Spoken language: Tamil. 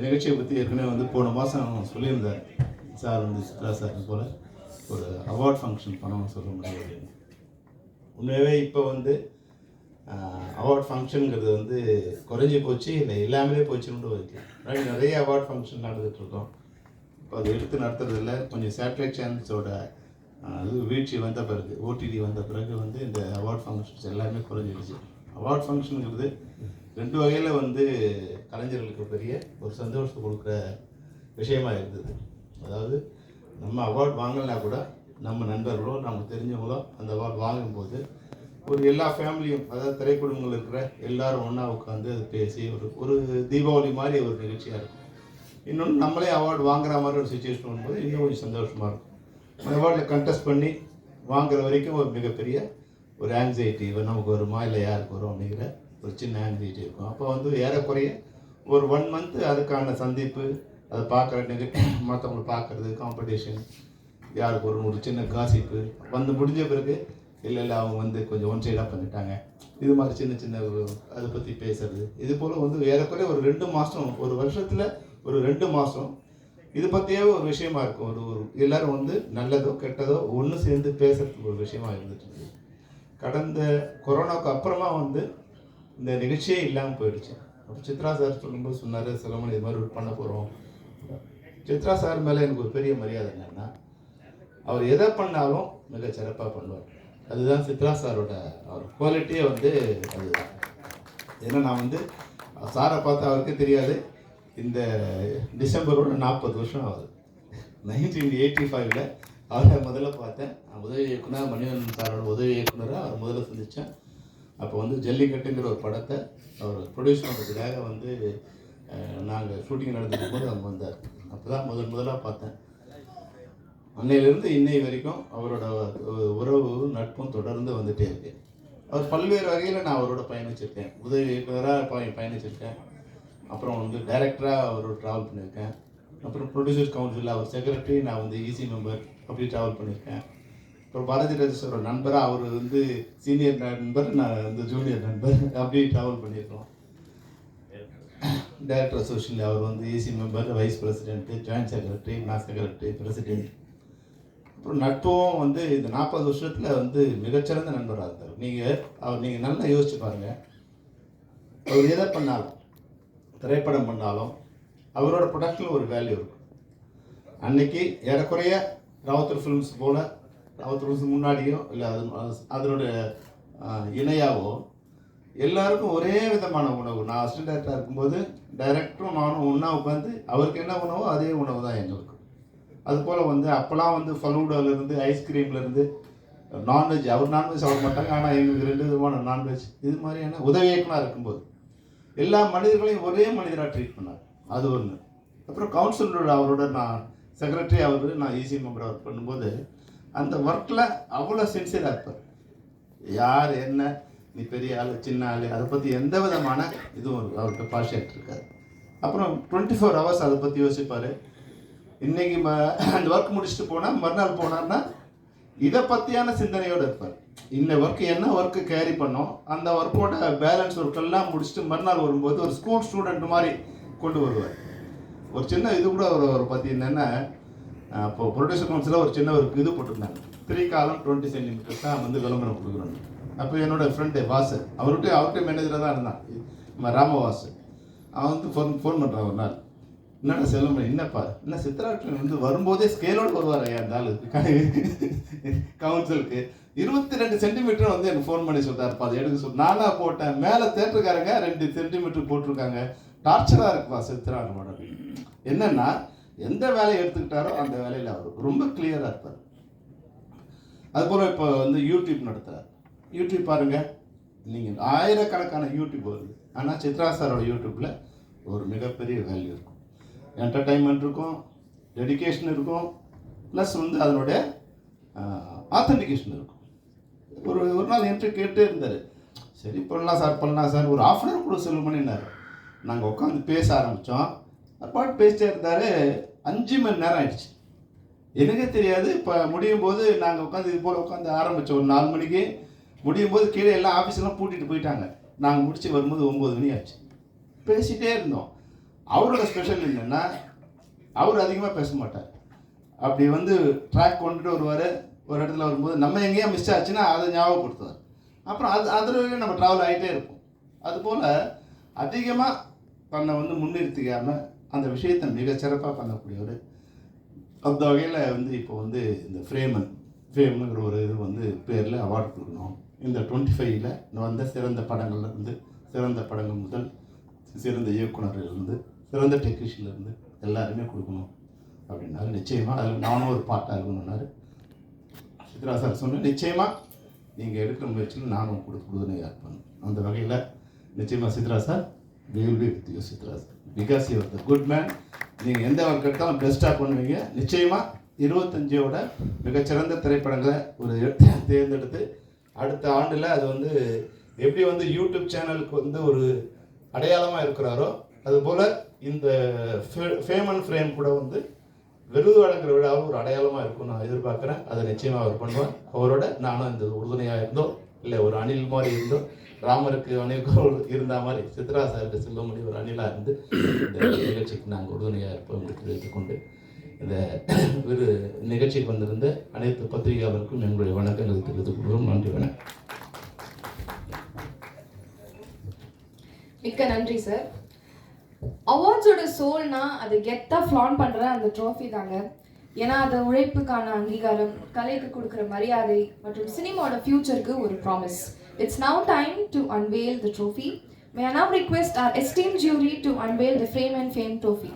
நிகழ்ச்சியை பற்றி ஏற்கனவே வந்து போன மாதம் சொல்லியிருந்தார் சார் வந்து சித்ரா சார் போல் ஒரு அவார்ட் ஃபங்க்ஷன் பண்ணணும்னு சொல்ல முடியாது. உண்மையாகவே இப்போ வந்து அவார்ட் ஃபங்க்ஷனுங்கிறது வந்து குறைஞ்சி போச்சு, இல்லை இல்லாமலே போச்சுன்னு வைக்கலாம். நிறைய அவார்ட் ஃபங்க்ஷன் நடந்துகிட்ருக்கோம். இப்போ அதை எடுத்து நடத்துறதில்ல. கொஞ்சம் சேட்டலைட் சேனல்ஸோட இது வீழ்ச்சி வந்த பிறகு, ஓடிடி வந்த பிறகு வந்து இந்த அவார்ட் ஃபங்க்ஷன்ஸ் எல்லாமே குறைஞ்சிடுச்சு. அவார்ட் ஃபங்க்ஷனுங்கிறது ரெண்டு வகையில் வந்து கலைஞர்களுக்கு பெரிய ஒரு சந்தோஷத்தை கொடுக்குற விஷயமாக இருந்தது. அதாவது நம்ம அவார்ட் வாங்கலைனா கூட நம்ம நண்பர்களோ நம்ம தெரிஞ்சவங்களோ அந்த அவார்ட் வாங்கும்போது ஒரு எல்லா ஃபேமிலியும், அதாவது திரைக்குடும்பங்கள் இருக்கிற எல்லாரும் ஒன்றா உட்காந்து அது பேசி ஒரு தீபாவளி மாதிரி ஒரு நிகழ்ச்சியாக இருக்கும். இன்னொன்று நம்மளே அவார்டு வாங்குற மாதிரி ஒரு சுச்சுவேஷன் வரும்போது இன்னும் கொஞ்சம் சந்தோஷமாக இருக்கும். அந்த அவார்டில் கண்டெஸ்ட் பண்ணி வாங்குற வரைக்கும் ஒரு மிகப்பெரிய ஒரு ஆங்ஸைட்டி நமக்கு வருமா இல்லை யாருக்கு வரும் அப்படிங்கிற ஒரு சின்ன ஆங்ஸைட்டி இருக்கும். அப்போ வந்து ஏறக்குறைய ஒரு 1 month அதுக்கான சந்திப்பு, அதை பார்க்குற மற்றவங்களை பார்க்குறது, காம்படிஷன், யாருக்கு ஒரு சின்ன காசிப்பு வந்து முடிஞ்ச பிறகு இல்லை அவங்க வந்து கொஞ்சம் ஒன் சைடாக பண்ணிட்டாங்க, இது மாதிரி சின்ன சின்ன அதை பற்றி பேசுறது. இது போல் வந்து ஏறக்குறைய ஒரு 2 மாதம், ஒரு வருஷத்தில் ஒரு 2 மாதம் இது பற்றியே ஒரு விஷயமா இருக்கும். ஒரு எல்லோரும் வந்து நல்லதோ கெட்டதோ ஒன்று சேர்ந்து பேசுறதுக்கு ஒரு விஷயமா இருந்துட்டு இருக்கு. கடந்த கொரோனாவுக்கு அப்புறமா வந்து இந்த நிகழ்ச்சியே இல்லாமல் போயிடுச்சு. அப்போ சித்ரா சார் சொல்லும்போது சொன்னார், சிலமணி இது மாதிரி பண்ண போகிறோம். சித்ரா சார் மேலே எனக்கு ஒரு பெரிய மரியாதை என்னென்னா, அவர் எதை பண்ணாலும் மிக சிறப்பாக பண்ணுவார். அதுதான் சித்ரா சாரோட அவர் குவாலிட்டியே வந்து அதுதான். ஏன்னா நான் வந்து சாரை பார்த்து அவருக்கே தெரியாது, இந்த டிசம்பரோட 40 வருஷம் ஆகுது. 1985 அவரை முதல்ல பார்த்தேன். உதவி இயக்குனர் மணிவண்ணன் சாரோட உதவி இயக்குனராக அவர் முதல்ல சந்தித்தேன். அப்போ வந்து ஜல்லிக்கட்டுங்கிற ஒரு படத்தை அவர் ப்ரொடியூஸ் பண்ணுறதுக்காக வந்து நாங்கள் ஷூட்டிங் நடந்துக்கும் போது அவங்க வந்தார். அப்போ தான் முதலாக பார்த்தேன். அன்னையிலேருந்து இன்னை வரைக்கும் அவரோட உறவு நட்பும் தொடர்ந்து வந்துகிட்டே இருக்கு. அவர் பல்வேறு வகையில் நான் அவரோட பயணிச்சிருக்கேன். உதவி இயக்குனராக பயணிச்சிருக்கேன். அப்புறம் வந்து டைரக்டராக அவரோட ட்ராவல் பண்ணியிருக்கேன். அப்புறம் ப்ரொடியூசர்ஸ் கவுன்சிலில் அவர் செக்ரட்டரி, நான் வந்து ஈசி மெம்பர் அப்படி ட்ராவல் பண்ணியிருக்கேன். அப்புறம் பாரதி ராஜேஸ்வரோட நண்பராக அவர் வந்து சீனியர் நண்பர், நான் வந்து ஜூனியர் நண்பர் அப்படி ட்ராவல் பண்ணியிருக்கோம். டைரக்டர் அசோசியேஷனில் அவர் வந்து EC member, vice president, joint secretary, நான் செக்ரட்டரி, பிரசிடென்ட். அப்புறம் நட்பும் வந்து இந்த 40 வருஷத்தில் வந்து மிகச்சிறந்த நண்பராக இருந்தார். நீங்கள் நல்லா யோசிச்சு பாருங்கள். அவர் எதை பண்ணாலும், திரைப்படம் பண்ணாலும் அவரோட ப்ரொடக்ஷனில் ஒரு வேல்யூ இருக்கும். அன்னைக்கு ஏறக்குறைய ராவுத்தர் ஃபிலிம்ஸ் போல், ராவுத்தர் ஃபிலிம்ஸ் முன்னாடியோ இல்லை அதனுடைய இணையாவோ எல்லாருக்கும் ஒரே விதமான உணவு. நான் அசிஸ்டன்ட் டைரக்டராக இருக்கும்போது டைரக்டரும் நானும் ஒன்றா உட்காந்து அவருக்கு என்ன உணவோ அதே உணவு தான் எங்களுக்கு. அதுபோல் வந்து அப்போல்லாம் வந்து ஃபலூடாவிலேருந்து, ஐஸ்கிரீம்லேருந்து, நான்வெஜ், அவர் நான்வெஜ் சாப்பிட மாட்டாங்க, ஆனால் எங்களுக்கு 2 விதமான நான்வெஜ். இது மாதிரியான உதவி இயக்குனராக இருக்கும்போது எல்லா மனிதர்களையும் ஒரே மனிதராக ட்ரீட் பண்ணார். அது ஒன்று. அப்புறம் கவுன்சிலரோட அவரோட நான் செக்ரட்டரி, அவர் நான் ஈசி மெம்பர் ஒர்க் பண்ணும்போது அந்த ஒர்க்கில் அவ்வளோ சின்சியராக இருப்பார். யார் என்ன, நீ பெரிய ஆள் சின்ன ஆள், அதை பற்றி எந்த விதமான இதுவும் அவருக்கு பார்ஷியாலிட்டி இருக்காது. அப்புறம் 24 hours அதை பற்றி யோசிப்பார். இன்றைக்கி அந்த ஒர்க் முடிச்சுட்டு போனால் மறுநாள் போனார்னா இதை பற்றியான சிந்தனையோடு இருப்பார். இந்த ஒர்க்கு என்ன ஒர்க்கு கேரி பண்ணோம், அந்த ஒர்க்கோட பேலன்ஸ் ஒர்க்கெல்லாம் முடிச்சுட்டு மறுநாள் வரும்போது ஒரு ஸ்கூல் ஸ்டூடெண்ட் மாதிரி கொண்டு வருவார். ஒரு சின்ன இது கூட அவர் பற்றி என்னென்னா, அப்போது ப்ரொடியூசர் கவுன்சிலில் ஒரு சின்ன ஒரு இது போட்டிருந்தாங்க, 3 column 20 cm தான் வந்து விளம்பரம் கொடுக்குறாங்க. அப்போ என்னோடய ஃப்ரெண்டு வாசு, அவர்கிட்ட மேனேஜராக தான் இருந்தான், ராமவாசு. அவன் வந்து ஃபோன் பண்ணுறான் ஒரு நாள், என்னடா செல்லம், என்னப்பா என்ன சித்ராட்சன் வந்து வரும்போதே ஸ்கேலோடு வருவார் ஐயா அந்த ஆளு கவுன்சிலுக்கு 22 சென்டிமீட்டர் வந்து எனக்கு ஃபோன் பண்ணி சொல்கிறாருப்பா, அதை எடுக்க சொல்லி நானாக போட்டேன். மேலே தேட்டருக்காரங்க 2 சென்டிமீட்டர் போட்டிருக்காங்க. டார்ச்சராக இருக்குப்பா சித்ராட்சனோட. என்னென்னா எந்த வேலையை எடுத்துக்கிட்டாரோ அந்த வேலையில் அவர் ரொம்ப கிளியராக இருப்பார். அதுபோல் இப்போ வந்து யூடியூப் நடத்துகிறார். யூடியூப் பாருங்கள், நீங்கள் ஆயிரக்கணக்கான யூடியூப் வருது. ஆனால் சித்ரா சாரோட யூடியூப்பில் ஒரு மிகப்பெரிய வேல்யூ இருக்கும். என்டர்டைன்மெண்ட் இருக்கும், டெடிக்கேஷன் இருக்கும், ப்ளஸ் வந்து அதனுடைய ஆத்தென்டிகேஷன் இருக்கும். ஒரு நாள் என்கிட்ட கேட்டே இருந்தார், சரி பண்ணலாம் சார், ஒரு 1/2 hour கூட செலவு பண்ணினார். நாங்கள் உட்காந்து பேச ஆரம்பித்தோம். பாட்டு பேசிட்டே இருந்தார். 5 மணி நேரம் ஆயிடுச்சு. எனக்கே தெரியாது. இப்போ முடியும் போது நாங்கள் உட்காந்து இது போல் உட்காந்து ஆரம்பித்தோம். ஒரு 4 மணிக்கு முடியும் போது கீழே எல்லாம் ஆஃபீஸெல்லாம் பூட்டிட்டு போயிட்டாங்க. நாங்கள் முடிச்சு வரும்போது 9 மணி ஆச்சு. பேசிகிட்டே இருந்தோம். அவரோட ஸ்பெஷல் என்னென்னா அவர் அதிகமாக பேச மாட்டார். அப்படி வந்து ட்ராக் கொண்டுட்டு வருவார். ஒரு இடத்துல வரும்போது நம்ம எங்கேயா மிஸ் ஆச்சுன்னா அதை ஞாபகப்படுத்துவார். அப்புறம் அதில் நம்ம ட்ராவல் ஆகிட்டே இருப்போம். அதுபோல் அதிகமாக தன்னை வந்து முன்னிறுத்திக்காமல் அந்த விஷயத்தை மிகச்சிறப்பாக பண்ணக்கூடியவர். அந்த வகையில் வந்து இப்போ வந்து இந்த ஃபேம்ங்கிற ஒரு இது வந்து பேரில் அவார்டு கொடுக்கணும். இந்த 25ல் வந்த சிறந்த படங்கள்லேருந்து சிறந்த படங்கள் முதல் சிறந்த இயக்குனர்லேருந்து சிறந்த டெக்னீஷியன்லேருந்து எல்லாருமே கொடுக்கணும் அப்படின்னாரு. நிச்சயமாக அதில் நானும் ஒரு பார்ட்டாக இருக்கணும்னாரு. சித்ரா சார் சொன்னேன், நிச்சயமாக நீங்கள் எடுக்கிற முயற்சியில் நானும் உறுதுணையாக இருப்பேன். அந்த வகையில் நிச்சயமாக Chitra sir, we will be with you Chitra sir, because you are the good man. நீங்கள் எந்த ஒர்க் எடுத்தாலும் பெஸ்ட்டாக பண்ணுவீங்க. நிச்சயமாக 25ஓட மிகச்சிறந்த திரைப்படங்களை ஒரு தேர்ந்தெடுத்து அடுத்த ஆண்டில் அது வந்து எப்படி வந்து யூடியூப் சேனலுக்கு வந்து ஒரு அடையாளமாக இருக்கிறாரோ அதுபோல் இந்த ஃபேம் அண்ட் ஃப்ரேம் கூட வந்து விருது வழங்குற விழாவும் ஒரு அடையாளமாக இருக்கும் நான் எதிர்பார்க்குறேன். அதை நிச்சயமாக அவர் பண்ணுவார். அவரோட நானும் இந்த உறுதுணையாக இருந்தோம், இல்லை ஒரு அணில் மாதிரி இருந்தோம். ராமருக்கு அணில்கோள் இருந்த மாதிரி சித்ரா சாருக்கு செல்வமணி ஒரு அணிலாக இருந்து இந்த நிகழ்ச்சிக்கு நாங்கள் உறுதுணையாக இருப்போம் என்று தெரிவித்துக்கொண்டு இந்த ஒரு நிகழ்ச்சிக்கு வந்திருந்த அனைத்து பத்திரிகையாளருக்கும் எங்களுடைய வணக்கங்களை தெரிவித்துக் கொள்கிறோம். நன்றி. வணக்கம். மிக்க நன்றி சார். அவார்ட்ஸோட சோல்னா அது கெத்தாக ஃப்ளான் பண்ணுற அந்த ட்ராஃபி தாங்க. ஏன்னா அது உழைப்புக்கான அங்கீகாரம், கலைக்கு கொடுக்குற மரியாதை மற்றும் சினிமாவோட ஃபியூச்சருக்கு ஒரு promise. It's now time to unveil the trophy. May I now request our esteemed jury to unveil the Fame and Fame trophy.